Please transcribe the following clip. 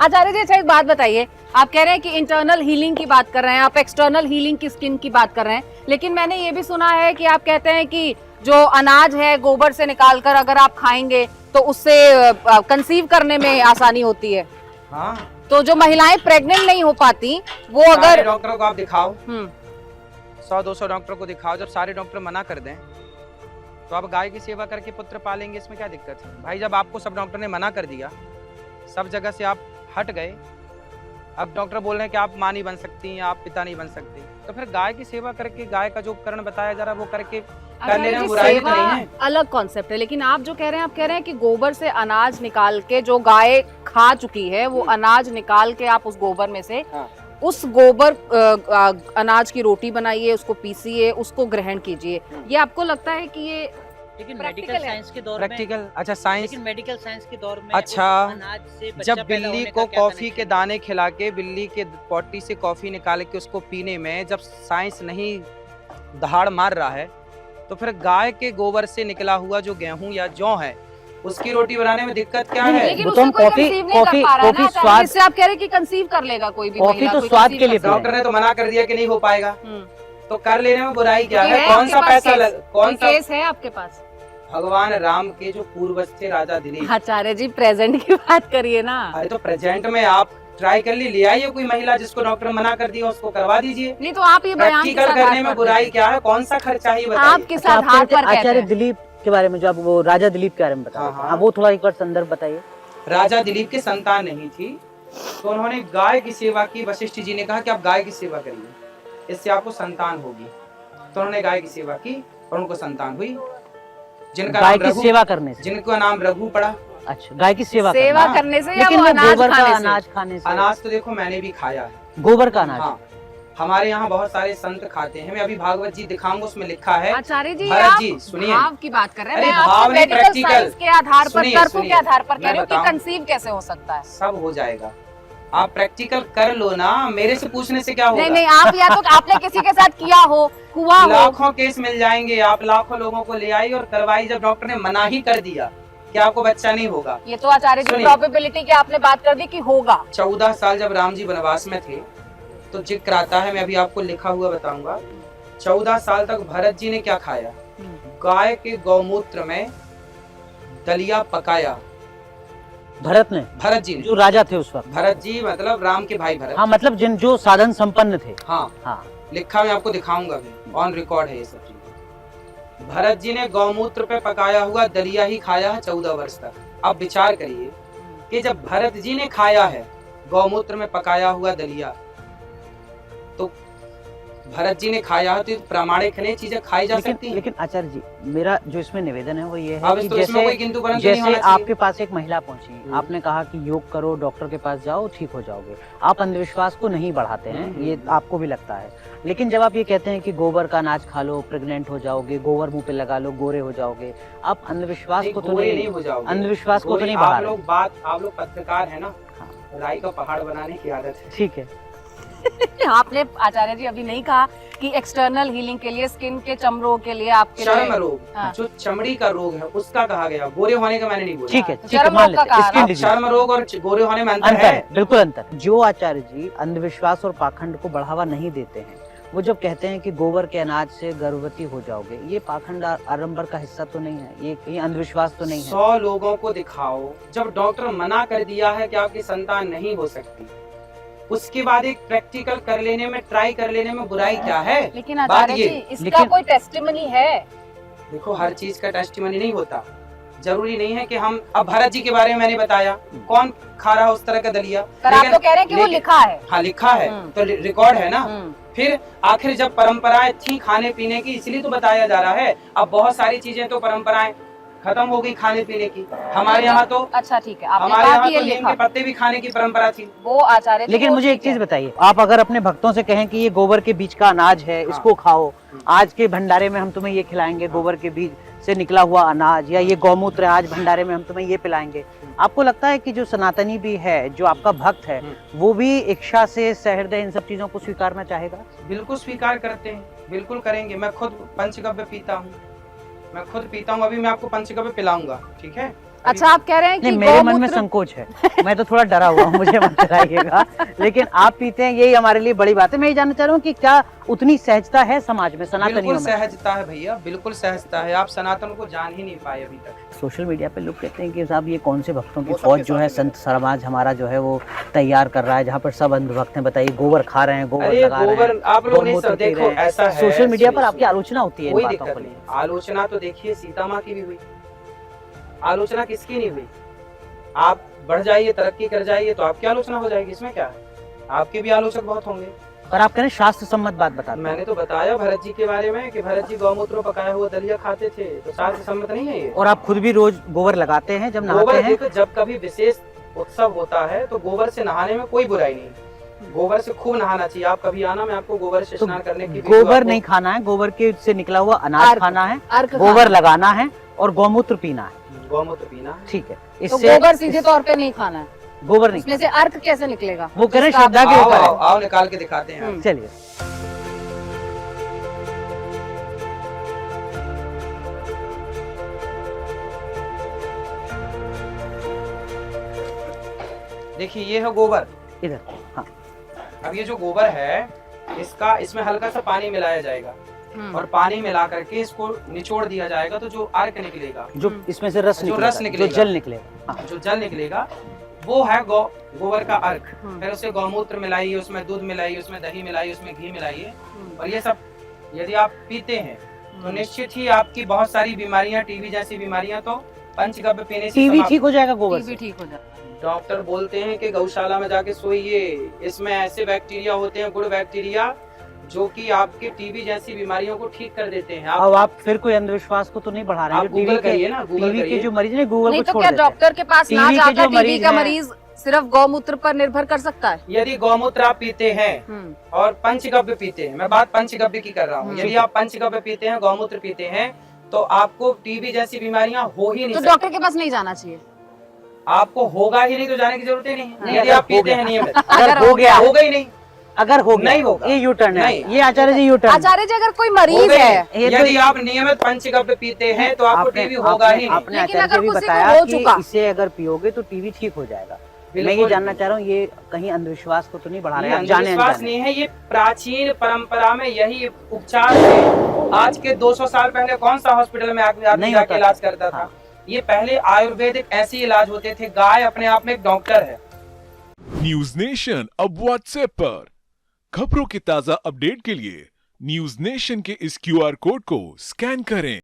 आचार्य जी, अच्छा एक बात बताइए, आप कह रहे हैं कि इंटरनल हीलिंग की बात कर रहे हैं, आप एक्सटर्नल हीलिंग की स्किन की बात कर रहे हैं, लेकिन मैंने ये भी सुना है कि आप कहते हैं कि जो अनाज है गोबर से निकालकर अगर आप खाएंगे तो उससे कंसीव करने में आसानी होती है। हाँ, तो जो महिलाएं प्रेग्नेंट नहीं हो पाती वो अगर डॉक्टरों को आप दिखाओ, 100-200 डॉक्टर को दिखाओ, जब सारे डॉक्टर मना कर दें तो आप गाय की सेवा करके पुत्र पालेंगे, इसमें क्या दिक्कत है भाई? जब आपको सब डॉक्टर ने मना कर दिया, सब जगह से आप हट गए, अब डॉक्टर बोल रहे हैं कि आप मां नहीं बन सकती हैं, आप पिता नहीं बन सकते, तो फिर गाय की सेवा करके, गाय का जो उपकरण बताया जा रहा है वो करके कर लेना बुराई तो नहीं है। अलग कॉन्सेप्ट है, लेकिन आप जो कह रहे हैं, आप कह रहे हैं कि गोबर से अनाज निकाल के जो गाय खा चुकी है वो अनाज निकाल के आप उस गोबर में से उस गोबर अनाज की रोटी बनाइए, उसको पीसिए, उसको ग्रहण कीजिए। ये आपको लगता है कि ये लेकिन मेडिकल साइंस के दौर में, प्रैक्टिकल, अच्छा साइंस, लेकिन मेडिकल साइंस के दौर में अच्छा, अनाज से बच्चा जब पैदा बिल्ली होने को का क्या कॉफी के कनेक्शन? दाने खिला के, बिल्ली के पॉटी से कॉफी निकाल के उसको पीने में जब साइंस नहीं दहाड़ मार रहा है, तो फिर गाय के गोबर से निकला हुआ जो गेहूं या जौ है उसकी रोटी बनाने में दिक्कत क्या है? लेकिन वो उससे तो कोई कॉफी- कंसीव नहीं कर कॉफी- पा रहा है कॉफी ना, आचार्य, स्वाद- इससे आप कह रहे हैं कि कंसीव कर लेगा कोई भी कॉफी महिला, तो कोई स्वाद conceive के लिए कर सकती डॉक्टर ने तो मना कर दिया कि नहीं हो पाएगा, है। तो कर लेने में बुराई क्या कोई है? है कौन आपके सा पास पैसा केस? कौन सा? केस है आपके पास? भगवान राम के जो पूर्वज थे राजा दिलीप, आचार्य जी प्रेजेंट की बात करिए ना। अरे तो प्रेजेंट में आप ट्राई कर ले आइए, कोई महिला जिसको डॉक्टर मना कर दिया उसको करवा दीजिए। नहीं तो आप ये बयान किस प्रैक्टिकल आधार करने में पर बुराई कहते क्या है? कौन सा खर्चा ही हैं? बताइए। आप किस अच्छा, आप आधार कहते पर हैं कहते आचार्य हैं? दिलीप के बारे में, जो आप वो राजा दिलीप के बारे में बता रहे थे, हाँ, हाँ, वो थोड़ा एक बार संदर्भ बताइए। राजा दिलीप की संतान नहीं थी, तो उन्होंने गाय की सेवा की। वशिष्ठ जी ने कहा कि आप गाय की सेवा करिए, इससे आपको संतान होगी। तो उन्होंने गाय की सेवा की और उनको संतान हुई, जिनका गाय नाम की रघु, सेवा करने से। जिनका नाम रघु पड़ा। अच्छा, गाय की सेवा सेवा करना। करने से या लेकिन वो वो अनाज गोबर का खाने से? अनाज खाने से। अनाज तो देखो मैंने भी खाया है, गोबर का अनाज। हाँ, हमारे यहाँ बहुत सारे संत खाते हैं। मैं अभी भागवत जी दिखाऊंगा, उसमें लिखा है। आचार्य जी, भरत आप जी सुनिए, भाव की बात कर रहे हैं, अरे मैं आपसे भाव नहीं, मेडिकल practical। साइंस के आधार पर, सुनिए, तर्कों के सुनिए, आधार पर कह मैं रही हूँ कि बताऊं। कंसीव कैसे हो सकता है। सब हो जाएगा, आप प्रैक्टिकल कर लो ना, मेरे से पूछने से क्या होगा? नहीं नहीं, आप या तो आपने किसी के साथ किया हो, हुआ हो। लाखों केस मिल जाएंगे, आप लाखों लोगों को ले आई और करवाई। जब डॉक्टर ने मना ही कर दिया कि आपको बच्चा नहीं होगा, ये तो आचार्य जी सुनिए। प्रोबेबिलिटी की आपने बात कर दी कि होगा। 14 साल जब राम जी वनवास में थे, तो जिक्र आता है, मैं अभी आपको लिखा हुआ बताऊंगा। 14 साल तक भरत जी ने क्या खाया? गाय के गौमूत्र में दलिया पकाया। भरत ने, भरत जी ने, जो राजा थे उस वक्त। भरत जी मतलब राम के भाई भरत। हाँ, मतलब जिन जो साधन संपन्न थे। हाँ, हाँ, लिखा मैं आपको दिखाऊंगा भी, ऑन रिकॉर्ड है ये सब चीजें। भरत जी ने गौमूत्र पे पकाया हुआ दलिया ही खाया है 14 वर्ष तक। अब विचार करिए कि जब भरत जी ने खाया है गौमूत्र में पकाया हुआ दलिया, तो भरत जी ने खाया है, तो प्रामाणिक नहीं चीजें खाई जा सकती हैं। लेकिन आचार्य जी, मेरा जो इसमें निवेदन है वो ये है अब कि तो इसमें कोई किंतु परंतु नहीं जैसे होना चाहिए। आपके पास एक महिला पहुंची, आपने कहा कि योग करो, डॉक्टर के पास जाओ, ठीक हो जाओगे। आप अंधविश्वास को नहीं बढ़ाते हैं, ये आपको भी लगता है। लेकिन जब आप ये कहते हैं कि गोबर का अनाज खा लो, प्रेग्नेंट हो जाओगे, गोबर मुंह पे लगा लो, गोरे हो जाओगे, आप अंधविश्वास को तो गोरे नहीं हो जाओगे। अंधविश्वास को तो गोरे, नहीं बढ़ा आप रहे। लोग आप लोग पत्रकार है ना, राई का पहाड़ बनाने की आदत है। ठीक है, आपने आचार्य जी अभी नहीं कहा कि एक्सटर्नल हीलिंग के लिए, स्किन के चमड़ों के लिए, आपके चर्म लिए- रोग, हाँ। जो चमड़ी का रोग है उसका कहा गया, गोरे होने का मैंने नहीं बोला। ठीक है, तो ठीक है, चर्म मान रोग का लेते हैं। कहा स्किन ना? डिजीज। चर्म रोग और गोरे होने में अंतर अंतर है। है, बिल्कुल अंतर। जो आचार्य जी अंधविश्वास और पाखंड को बढ़ावा नहीं देते हैं, वो जब कहते हैं कि गोबर के अनाज से गर्भवती हो जाओगे, ये पाखंड आडंबर का हिस्सा तो नहीं है, ये अंधविश्वास तो नहीं है। 100 लोगों को दिखाओ, जब डॉक्टर मना कर दिया है कि आपकी संतान नहीं हो सकती, उसके बाद एक प्रैक्टिकल कर लेने में, ट्राई कर लेने में बुराई क्या है? लेकिन बात आचार्य ये, जी, इसका लेकिन- कोई टेस्टिमनी है? देखो हर चीज का टेस्टिमनी नहीं होता, जरूरी नहीं है कि हम, अब भरत जी के बारे में मैंने बताया, कौन खा रहा है उस तरह का दलिया? पर आप तो कह रहे हैं कि वो लिखा है। हाँ लिखा है, तो रिकॉर्ड है ना। फिर आखिर जब परंपराएं थी खाने पीने की, इसलिए तो बताया जा रहा है। अब बहुत सारी चीजें तो परंपराएं खत्म हो गई खाने पीने की। हमारे यहाँ तो, अच्छा ठीक है, आपने हमारे कहा यहाँ कि ये तो नीम लिखा, के पत्ते भी खाने की परंपरा थी। वो आचार्य जी, लेकिन वो मुझे एक ठीक है। चीज बताइए, आप अगर अपने भक्तों से कहें कि ये गोबर के बीज का अनाज है, इसको खाओ, आज के भंडारे में हम तुम्हें ये खिलाएंगे, गोबर के बीज से निकला हुआ अनाज, या ये गौमूत्र आज भंडारे में हम तुम्हें ये पिलाएंगे, आपको लगता है कि जो सनातनी भी है, जो आपका भक्त है, वो भी इच्छा से, सहृदय इन सब चीजों को स्वीकारना चाहेगा? बिल्कुल स्वीकार करते हैं, बिल्कुल करेंगे। मैं खुद पंचगव्य पीता हूँ, मैं खुद पीता हूँ। अभी मैं आपको पंचगव्य पिलाऊंगा, ठीक है? अच्छा, आप कह रहे हैं कि नहीं, मेरे मन में गौमूत्र संकोच है, मैं तो थोड़ा डरा हुआ हूँ, मुझे मत डराइएगा। लेकिन आप पीते हैं, यही हमारे लिए बड़ी बात है। मैं ये जानना चाह रहा हूँ कि क्या उतनी सहजता है समाज में, सनातनियों बिल्कुल में? सहजता है भैया, बिल्कुल सहजता है। आप सनातन को जान ही नहीं पाए अभी तक। सोशल मीडिया पे लोग कहते हैं कि साहब ये कौन से भक्तों की फौज जो है संत समाज हमारा जो है वो तैयार कर रहा है, जहाँ पर सब अंधभक्त हैं। बताइए, गोबर खा रहे हैं, गोबर अरे लगा रहे गोबर हैं, आप लोग नहीं गौमूत्र सब पी देखो, रहे हैं। ऐसा है सोशल मीडिया पर सुनिए, आपकी आलोचना होती है इन कोई बातों दिक्कत को नहीं। लेकर। आलोचना तो देखिए सीता माँ की भी हुई, आलोचना किसकी नहीं हुई? आप बढ़ जाइए, तरक्की कर जाइए तो आपकी आलोचना हो जाएगी, इसमें क्या है? आपके भी आलोचक बहुत होंगे। पर आप कह रहे हैं शास्त्र सम्मत बात बताते हैं। मैंने तो बताया भरत जी के बारे में कि भरत जी गौमूत्र पकाया हुआ दलिया खाते थे, तो शास्त्र सम्मत नहीं है ये? और आप खुद भी रोज गोबर लगाते हैं जब नहाते गोबर हैं? देखो, जब कभी विशेष उत्सव होता है तो गोबर से नहाने में कोई बुराई नहीं। गोबर से खूब नहाना चाहिए। आप कभी आना, मैं आपको गोबर से तो स्नान करने की वीडियो गोबर आपको- नहीं खाना है, गोबर के से निकला हुआ अनाज अर्क, खाना है, अर्क गोबर खाना। लगाना है और गौमूत्र पीना है। गौमूत्र पीना है। ठीक है, तो इससे गोबर सीधे तौर पे नहीं खाना है, गोबर नहीं उसमें से अर्क कैसे निकलेगा? वो कह रहे हैं जिसका आप- श्रद्धा के आओ, ऊपर आओ, है। आओ निकाल के दिखाते हैं। हम्म। चलिए, देखिए ये है गोबर। इधर। हाँ, अब ये जो गोबर है इसमें हल्का सा पानी मिलाया जाएगा हम्म। और पानी मिला करके इसको निचोड़ दिया जाएगा, तो जो अर्क निकलेगा, जो इसमें से रस जो निकलेगा, रस जो निकलेगा। जल निकलेगा। हाँ, जो जल निकलेगा वो है गोबर का अर्क। हम्म। फिर उसे गौमूत्र मिलाइए, उसमें दूध मिलाइए, उसमें दही मिलाइए, उसमें घी मिलाइए, हम्म। और ये सब यदि आप पीते हैं तो निश्चित ही आपकी बहुत सारी बीमारियां, टीबी जैसी बीमारियां तो पंचगव्य पीने से टीबी समाप्त। ठीक हो जाएगा गोबर टीबी से? ठीक हो जाए। डॉक्टर बोलते हैं कि गौशाला में जाके सोइए, इसमें ऐसे बैक्टीरिया होते हैं, गुड बैक्टीरिया, जो कि आपके टीबी जैसी बीमारियों को ठीक कर देते हैं। अब आप फिर कोई अंधविश्वास को तो नहीं बढ़ा रहे हैं? आप जो टीबी गूगल के करिए ना, गूगल टीबी के करिए। जो मरीज हैं गूगल नहीं को तो छोड़ क्या देते हैं। डॉक्टर के पास ना टीबी के जाकर जो टीबी मरीज का हैं- मरीज सिर्फ गौमूत्र पर निर्भर कर सकता है? यदि गौमूत्र आप पीते हैं और पंचगव्य पीते हैं, मैं बात पंचगव्य की कर रहा हूँ, यदि आप पंचगव्य पीते हैं, गौमूत्र पीते हैं, तो आपको टीबी जैसी बीमारियां हो ही नहीं तो सकती। डॉक्टर के पास नहीं जाना चाहिए? आपको होगा ही नहीं तो जाने की जरूरत ही नहीं है। नहीं, यदि अगर आप हो पीते हैं गया। नियमित, अगर हो गया, होगा ही नहीं। अगर हो गया नहीं होगा। ये यू टर्न है, नहीं। ये आचार्य जी यू टर्न। आचार्य जी, अगर कोई हो मरीज गई। है, ये तो- यदि आप नियमित पंचगव्य पीते हैं तो आपको टीबी होगा ही नहीं। आपने लेकिन आचार्य अगर जी भी किसी को बताया हो कि चुका। इसे अगर पियोगे तो टीबी ठीक हो जाएगा। मैं ये बिल्कुल। जानना चाह रहा हूँ, ये कहीं अंधविश्वास को तो नहीं बढ़ा रहे ये हैं? आप जाने अंधविश्वास अनजाने। नहीं है, ये प्राचीन परंपरा में यही उपचार थे। आज के 200 साल पहले कौन सा हॉस्पिटल में आदमी नहीं जाके होता इलाज था। करता था? हाँ। ये पहले आयुर्वेदिक ऐसे इलाज होते थे। गाय अपने आप में एक डॉक्टर है। न्यूज नेशन अब व्हाट्सएप पर खबरों के ताजा अपडेट के लिए न्यूज नेशन के इस क्यूआर कोड को स्कैन करें